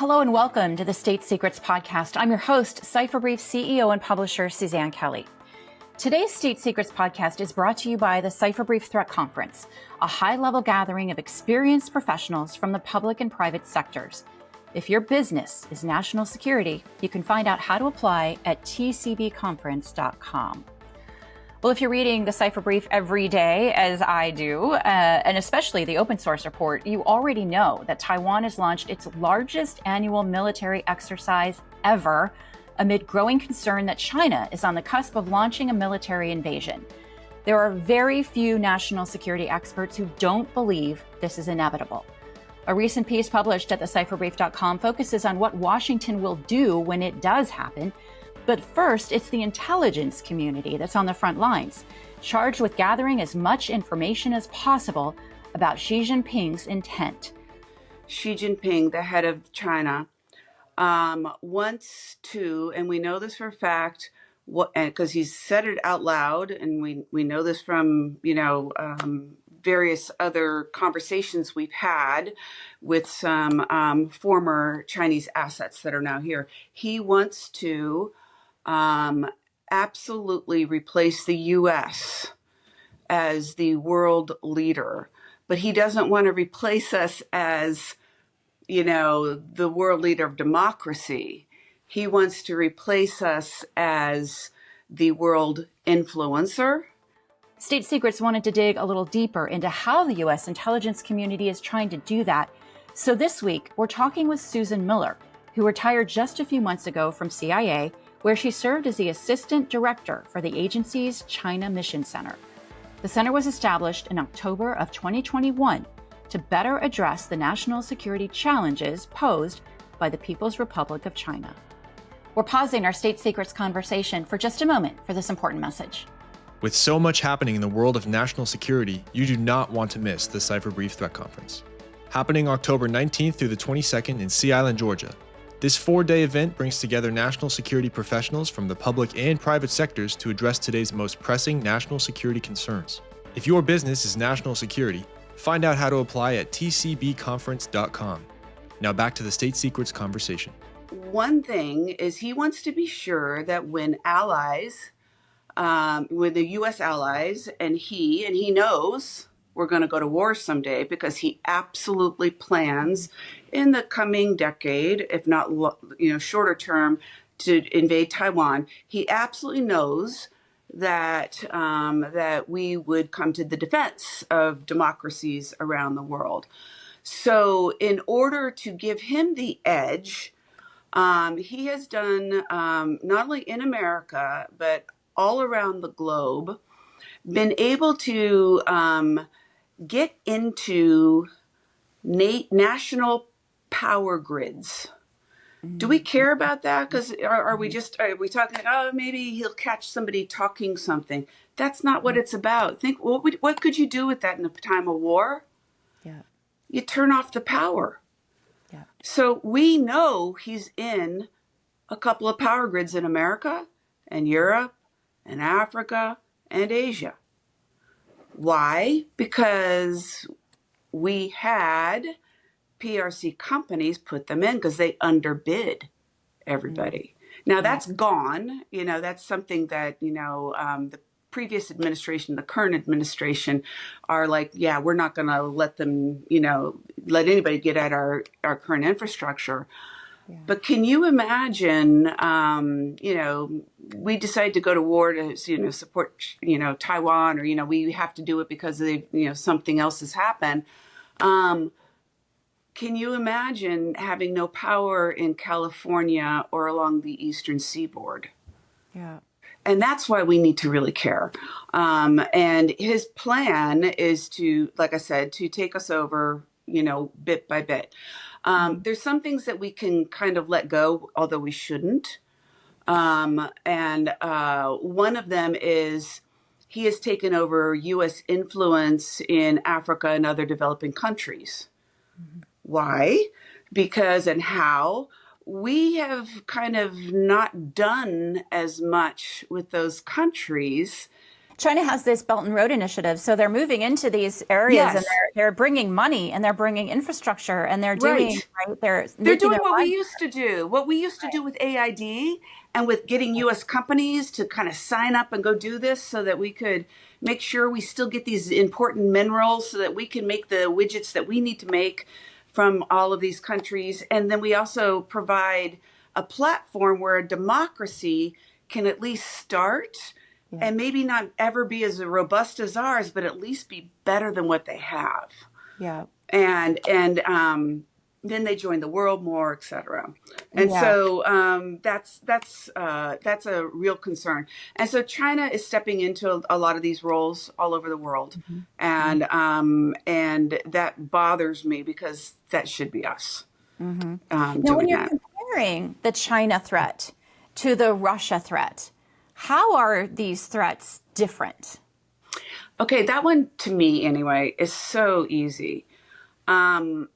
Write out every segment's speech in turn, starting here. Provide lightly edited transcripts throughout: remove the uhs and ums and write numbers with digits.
Hello and welcome to the State Secrets Podcast. I'm your host, Cipher Brief CEO and publisher Suzanne Kelly. Today's State Secrets Podcast is brought to you by the Cipher Brief Threat Conference, a high-level gathering of experienced professionals from the public and private sectors. If your business is national security, you can find out how to apply at tcbconference.com. Well, if you're reading the Cipher Brief every day, as I do, and especially the open source report, you already know that Taiwan has launched its largest annual military exercise ever, amid growing concern that China is on the cusp of launching a military invasion. There are very few national security experts who don't believe this is inevitable. A recent piece published at thecipherbrief.com focuses on what Washington will do when it does happen. But first, it's the intelligence community that's on the front lines, charged with gathering as much information as possible about Xi Jinping's intent. Xi Jinping, the head of China, wants to, and we know this for a fact, because he's said it out loud, and we know this from, various other conversations we've had with some former Chinese assets that are now here. He wants to absolutely replace the U.S. as the world leader, but he doesn't want to replace us as, the world leader of democracy. He wants to replace us as the world influencer. State Secrets wanted to dig a little deeper into how the U.S. intelligence community is trying to do that. So this week, we're talking with Susan Miller, who retired just a few months ago from CIA, where she served as the assistant director for the agency's China Mission Center. The center was established in October of 2021 to better address the national security challenges posed by the People's Republic of China. We're pausing our State Secrets conversation for just a moment for this important message. With so much happening in the world of national security, you do not want to miss the Cipher Brief Threat Conference. Happening October 19th through the 22nd in Sea Island, Georgia. This 4-day event brings together national security professionals from the public and private sectors to address today's most pressing national security concerns. If your business is national security, find out how to apply at tcbconference.com. Now back to the State Secrets conversation. One thing is he wants to be sure that when allies, with the U.S. allies, and he knows we're going to go to war someday, because he absolutely plans in the coming decade, if not shorter term, to invade Taiwan. He absolutely knows that that we would come to the defense of democracies around the world. So in order to give him the edge, he has done, not only in America, but all around the globe, been able to get into national power grids. Do we care about that? Because are we talking, maybe he'll catch somebody talking something. That's not what it's about. Think, what could you do with that in a time of war? Yeah. You turn off the power. Yeah. So we know he's in a couple of power grids in America and Europe and Africa and Asia. Why? Because we had PRC companies put them in because they underbid everybody. Now that's gone. That's something that, the previous administration, the current administration are like, yeah, we're not going to let them, let anybody get at our current infrastructure. Yeah. But can you imagine, we decide to go to war to, support, Taiwan, or, we have to do it because they, something else has happened. Can you imagine having no power in California or along the eastern seaboard? Yeah. And that's why we need to really care. And his plan is to, like I said, to take us over, bit by bit. There's some things that we can kind of let go, although we shouldn't. And one of them is he has taken over U.S. influence in Africa and other developing countries. Mm-hmm. Why? Because and how? We have kind of not done as much with those countries China has this Belt and Road Initiative, so they're moving into these areas and Yes, they're bringing money and they're bringing infrastructure and they're doing right. right. They're They're making doing their what we lives used to do, what we used to do with AID and with getting US companies to kind of sign up and go do this so that we could make sure we still get these important minerals so that we can make the widgets that we need to make from all of these countries. And then we also provide a platform where a democracy can at least start yeah, and maybe not ever be as robust as ours, but at least be better than what they have. yeah, And then they join the world more, et cetera. And yeah. so that's a real concern. And so China is stepping into a lot of these roles all over the world, Mhm. and that bothers me because that should be us Now, when doing you're that. comparing the China threat to the Russia threat, how are these threats different? Okay, that one to me anyway is so easy. Um,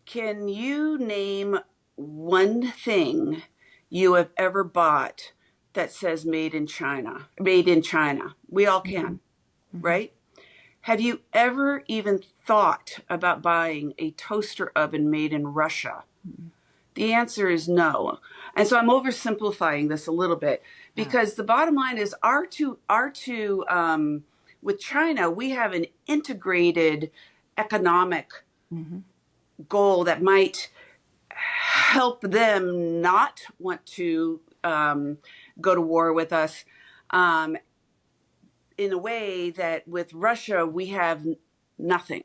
can you name one thing you have ever bought that says made in China? Made in China. We all can, Hmm. right? Have you ever even thought about buying a toaster oven made in Russia? The answer is no. And so I'm oversimplifying this a little bit Yeah. because the bottom line is with China, we have an integrated economic Hmm. goal that might help them not want to go to war with us, um, in a way that with Russia, we have nothing.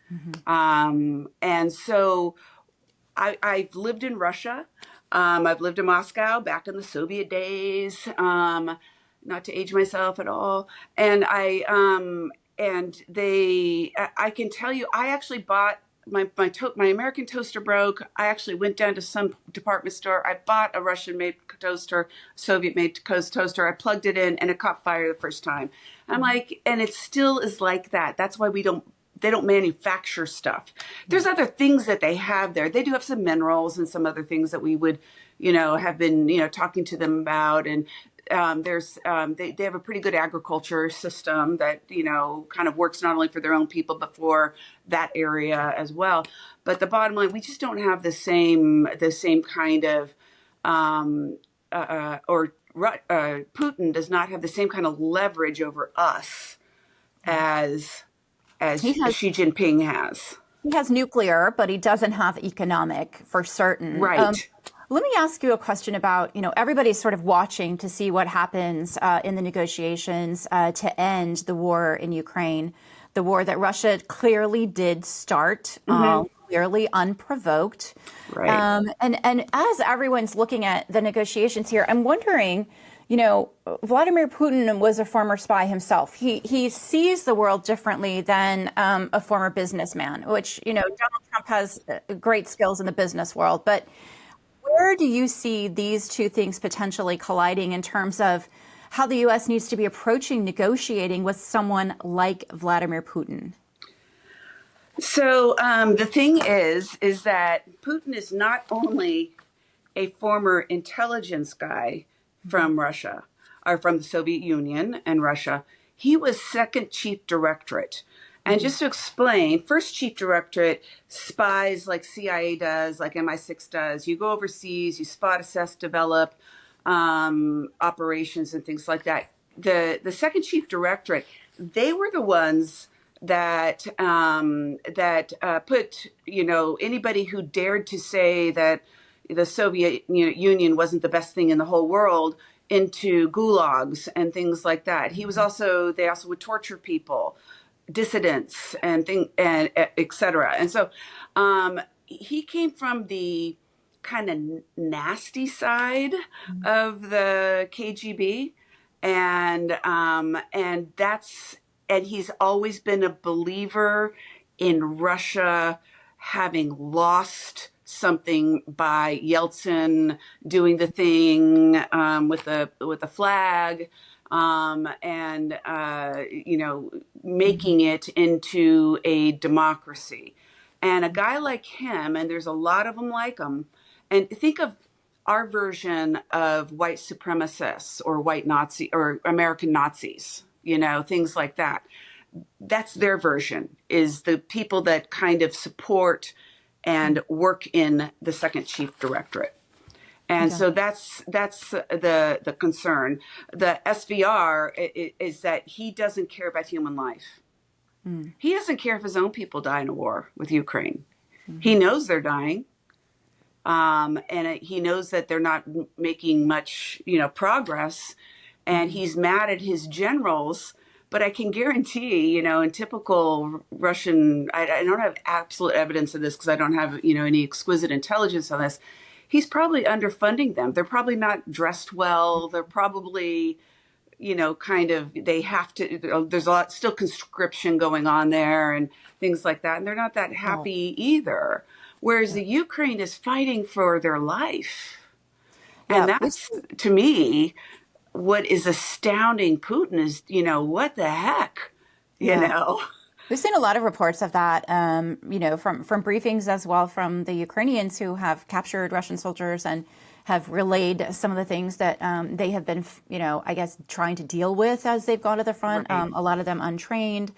Hmm. And so I've lived in Russia. I've lived in Moscow back in the Soviet days, not to age myself at all. And I can tell you, I actually bought my American toaster broke. I actually went down to some department store. I bought a Russian made toaster, Soviet made toaster. I plugged it in and it caught fire the first time. I'm like, and it still is like that. That's why they don't manufacture stuff. There's other things that they have there. They do have some minerals and some other things that we would, have been, talking to them about. And they have a pretty good agriculture system that, kind of works not only for their own people, but for that area as well. But the bottom line, we just don't have the same kind of, Putin does not have the same kind of leverage over us as He has Xi Jinping has. he has nuclear, but he doesn't have economic for certain. Right. Let me ask you a question about, everybody's sort of watching to see what happens in the negotiations to end the war in Ukraine, the war that Russia clearly did start, Hmm. clearly unprovoked. Right. And as everyone's looking at the negotiations here, I'm wondering, Vladimir Putin was a former spy himself. He sees the world differently than a former businessman, which, Donald Trump has great skills in the business world. But where do you see these two things potentially colliding in terms of how the U.S. needs to be approaching negotiating with someone like Vladimir Putin? So the thing is that Putin is not only a former intelligence guy from Russia or from the Soviet Union and Russia, he was second chief directorate. And just to explain, first chief directorate, spies like CIA does, like MI6 does. You go overseas, you spot, assess, develop operations and things like that. The second chief directorate, they were the ones that put anybody who dared to say that the Soviet Union wasn't the best thing in the whole world into gulags and things like that. They also would torture people, dissidents and et cetera. And so he came from the kind of nasty side of the KGB, and he's always been a believer in Russia having lost something by Yeltsin doing the thing with the flag, and making it into a democracy. And a guy like him, and there's a lot of them like him, and think of our version of white supremacists or white Nazi or American Nazis. things like that. That's their version, is the people that kind of support and work in the Second Chief Directorate. And so that's the concern. The SVR is that he doesn't care about human life. He doesn't care if his own people die in a war with Ukraine. He knows they're dying. And he knows that they're not making much, progress. And he's mad at his generals. But I can guarantee, in typical Russian, I don't have absolute evidence of this because I don't have, any exquisite intelligence on this. He's probably underfunding them. They're probably not dressed well. They're probably, they have to, there's a lot, still conscription going on there and things like that. And they're not that happy either. Whereas the Ukraine is fighting for their life. And that's, to me, what is astounding Putin is, what the heck, you know? We've seen a lot of reports of that, from briefings as well from the Ukrainians who have captured Russian soldiers and have relayed some of the things that they have been, trying to deal with as they've gone to the front. Right. A lot of them untrained,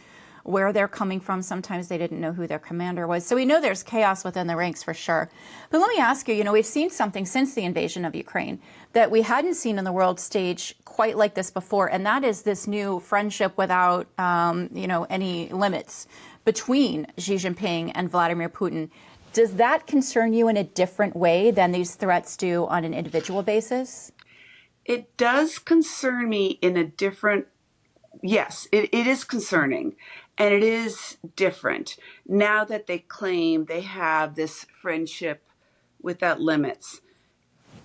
where they're coming from. Sometimes they didn't know who their commander was. So we know there's chaos within the ranks for sure. But let me ask you, we've seen something since the invasion of Ukraine that we hadn't seen in the world stage quite like this before. And that is this new friendship without, any limits between Xi Jinping and Vladimir Putin. Does that concern you in a different way than these threats do on an individual basis? It does concern me in a different, yes, it is concerning. And it is different now that they claim they have this friendship without limits.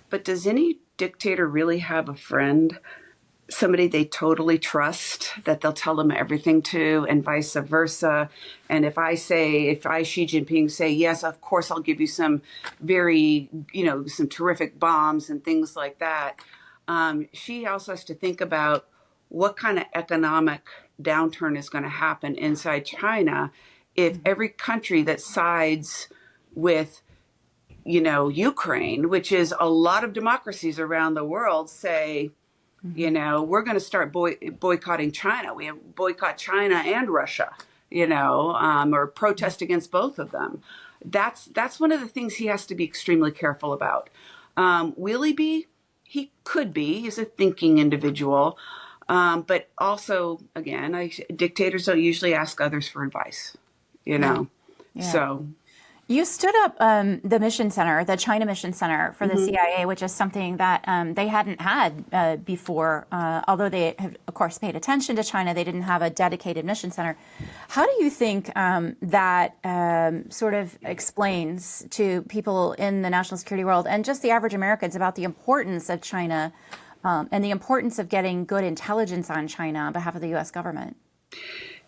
But does any dictator really have a friend? Somebody they totally trust, that they'll tell them everything to, and vice versa. And if I, Xi Jinping, say, yes, of course, I'll give you some very, some terrific bombs and things like that. She also has to think about what kind of economic downturn is going to happen inside China if every country that sides with, Ukraine, which is a lot of democracies around the world, say, we're going to start boycotting China. We have boycott China and Russia, or protest against both of them. That's one of the things he has to be extremely careful about. Will he be? He could be. He's a thinking individual. But also, again, dictators don't usually ask others for advice, So. You stood up the mission center, the China Mission Center for the CIA, which is something that they hadn't had before. Although they have, of course, paid attention to China, they didn't have a dedicated mission center. How do you think that sort of explains to people in the national security world and just the average Americans about the importance of China and the importance of getting good intelligence on China on behalf of the U.S. government?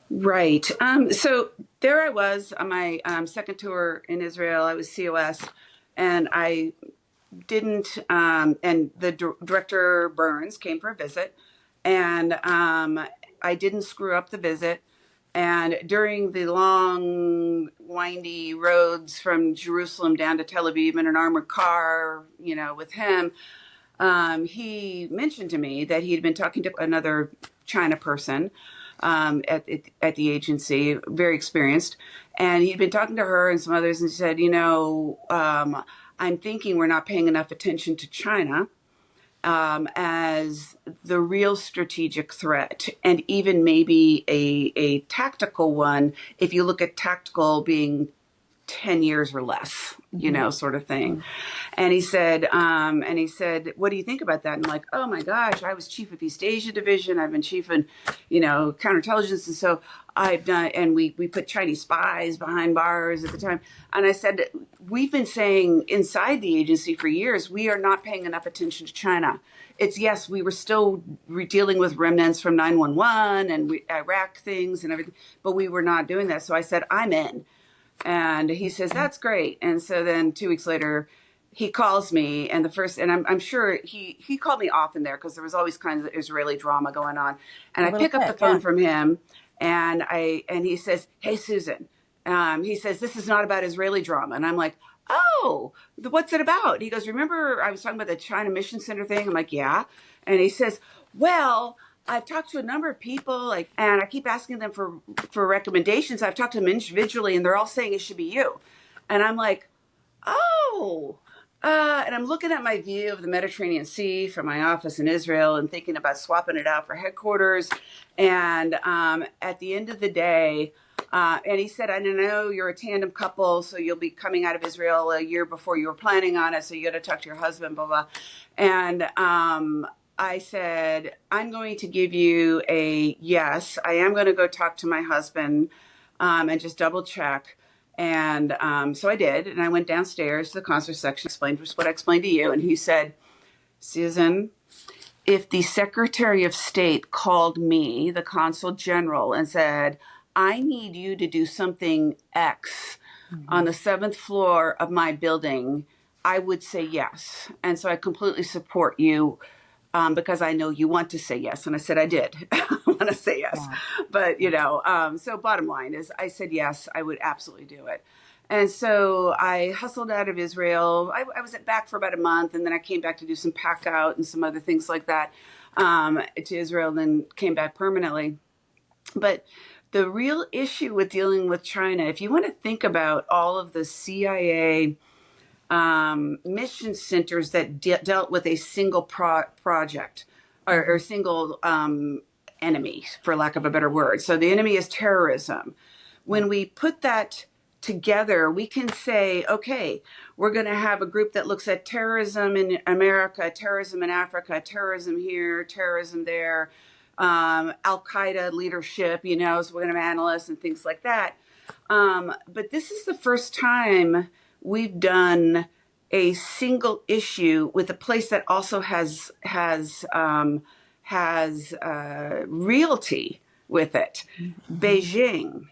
Right. So there I was on my second tour in Israel. I was COS, and I didn't, and the director Burns came for a visit, and I didn't screw up the visit. And during the long, windy roads from Jerusalem down to Tel Aviv in an armored car, with him, he mentioned to me that he had been talking to another China person at the agency, very experienced, and he'd been talking to her and some others, and said, I'm thinking we're not paying enough attention to China as the real strategic threat, and even maybe a tactical one, if you look at tactical being 10 years or less, sort of thing. And he said, what do you think about that? And I'm like, oh my gosh, I was chief of East Asia division. I've been chief in, counterintelligence. And so I've done, and we put Chinese spies behind bars at the time. And I said, we've been saying inside the agency for years, we are not paying enough attention to China. It's, yes, we were still dealing with remnants from 9/11 and Iraq things and everything, but we were not doing that. So I said, I'm in. And he says, that's great. And so then 2 weeks later, he calls me, and I'm sure he called me often there because there was always kind of Israeli drama going on. And I pick up the phone from him, and he says, hey, Susan, he says, this is not about Israeli drama. And I'm like, oh, what's it about? He goes, remember I was talking about the China Mission Center thing? I'm like, yeah. And he says, well, I've talked to a number of people, and I keep asking them for recommendations. I've talked to them individually, and they're all saying it should be you. And I'm like, oh. And I'm looking at my view of the Mediterranean Sea from my office in Israel and thinking about swapping it out for headquarters. And at the end of the day, and he said, I know you're a tandem couple, so you'll be coming out of Israel a year before you were planning on it, so you got to talk to your husband, blah, blah. And I said, I'm going to give you a yes. I am going to go talk to my husband and just double check. And so I did. And I went downstairs to the consular section, explained just what I explained to you. And he said, Susan, if the Secretary of State called me, the Consul General, and said, I need you to do something X on the 7th floor of my building, I would say yes. And so I completely support you because I know you want to say yes. And I said, I did want to say yes. Wow. But, so bottom line is I said, yes, I would absolutely do it. And so I hustled out of Israel. I was back for about a month, and then I came back to do some pack out and some other things like that to Israel, and then came back permanently. But the real issue with dealing with China, if you want to think about all of the CIA mission centers that dealt with a single project or single enemy, for lack of a better word. So the enemy is terrorism. When we put that together, we can say, okay, we're going to have a group that looks at terrorism in America, terrorism in Africa, terrorism here, terrorism there, Al-Qaeda leadership, so we're going to have analysts and things like that. But this is the first time we've done a single issue with a place that also has realty with it. Mm-hmm. Beijing,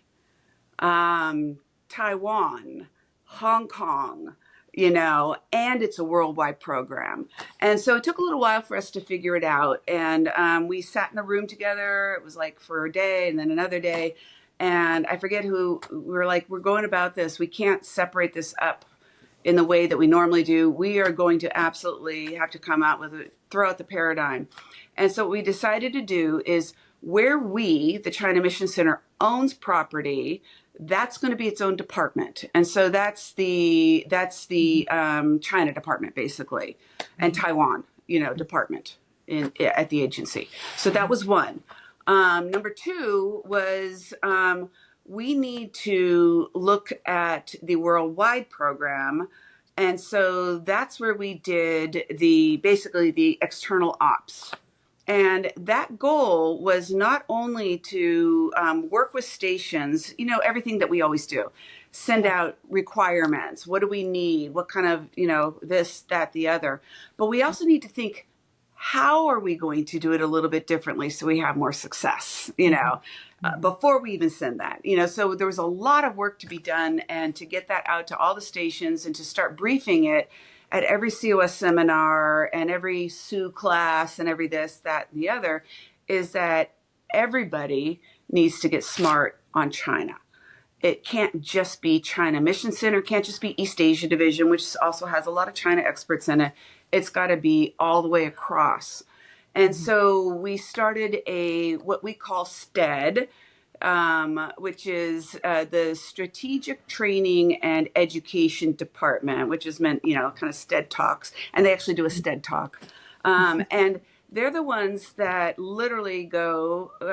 Taiwan, Hong Kong, and it's a worldwide program. And so it took a little while for us to figure it out. And we sat in a room together. It was like for a day and then another day. And I forget who, we were like, we're going about this. We can't separate this up in the way that we normally do. We are going to absolutely have to come out with throw out the paradigm. And so what we decided to do is where the China Mission Center, owns property, that's going to be its own department. And so that's the China department, basically, and Taiwan, department at the agency. So that was one. Number two was we need to look at the worldwide program. And so that's where we did basically the external ops. And that goal was not only to work with stations, everything that we always do, send out requirements. What do we need? What kind of, this, that, the other. But we also need to think, how are we going to do it a little bit differently so we have more success, before we even send that, so there was a lot of work to be done and to get that out to all the stations and to start briefing it at every COS seminar and every SU class and every this, that, and the other, is that everybody needs to get smart on China. It can't just be China Mission Center, can't just be East Asia Division, which also has a lot of China experts in it. It's got to be all the way across. And so we started what we call STED, which is the Strategic Training and Education Department, which is meant, kind of STED talks. And they actually do a STED talk. And they're the ones that literally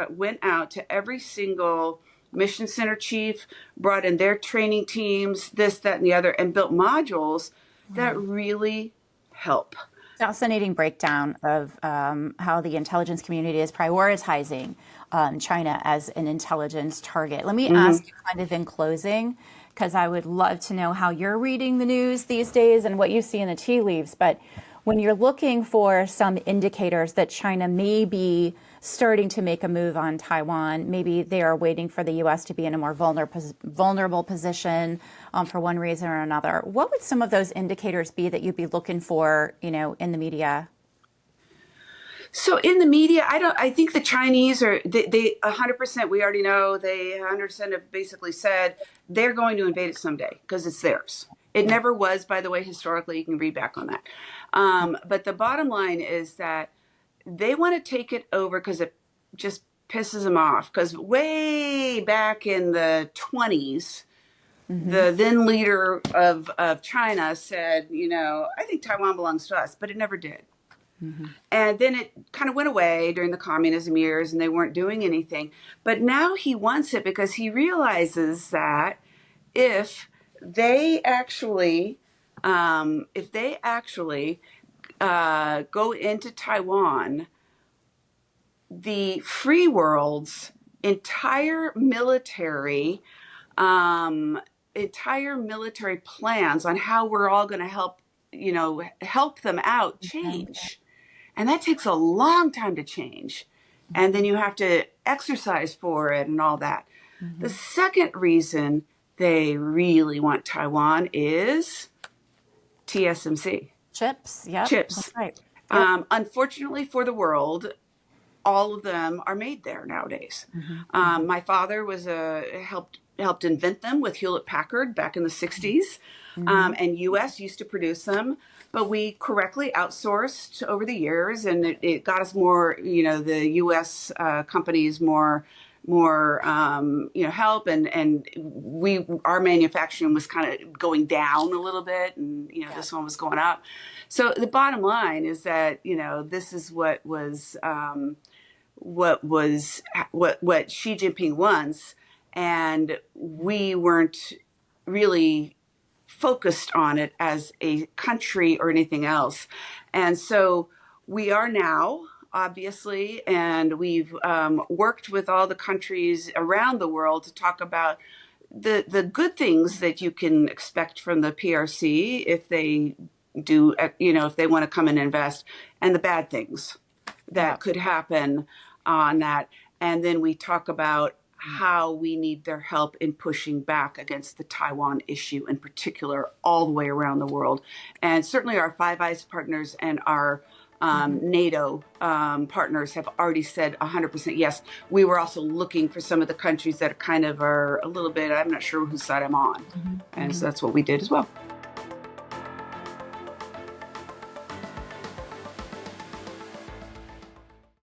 went out to every single mission center chief, brought in their training teams, this, that, and the other, and built modules that really help. Fascinating breakdown of how the intelligence community is prioritizing China as an intelligence target. Let me ask you kind of in closing, because I would love to know how you're reading the news these days and what you see in the tea leaves. But when you're looking for some indicators that China may be starting to make a move on Taiwan, maybe they are waiting for the U.S. to be in a more vulnerable position for one reason or another. What would some of those indicators be that you'd be looking for, in the media? So in the media, I think the Chinese they 100%, we already know, they 100% have basically said they're going to invade it someday because it's theirs. It never was, by the way, historically. You can read back on that. But the bottom line is that they want to take it over because it just pisses him off, because way back in the 20s, the then leader of China said, I think Taiwan belongs to us, but it never did. And then it kind of went away during the communism years, and they weren't doing anything. But now he wants it because he realizes that if they actually go into Taiwan, the free world's entire military plans on how we're all going to help them out change. And that takes a long time to change. And then you have to exercise for it and all that. The second reason they really want Taiwan is TSMC. Chips. Yep. Chips. That's right. Yep. Unfortunately for the world, all of them are made there nowadays. My father was helped invent them with Hewlett Packard back in the 60s. And US used to produce them, but we correctly outsourced over the years, and it got us more, the US companies more help, and our manufacturing was kind of going down a little bit, and this one was going up. So the bottom line is that this is what Xi Jinping wants, and we weren't really focused on it as a country or anything else. And so we are now, obviously, and we've worked with all the countries around the world to talk about the good things that you can expect from the PRC if they do, if they want to come and invest, and the bad things that could happen on that. And then we talk about how we need their help in pushing back against the Taiwan issue in particular, all the way around the world. And certainly our Five Eyes partners and our NATO partners have already said 100% yes. We were also looking for some of the countries that kind of are a little bit, I'm not sure whose side I'm on. And so that's what we did as well.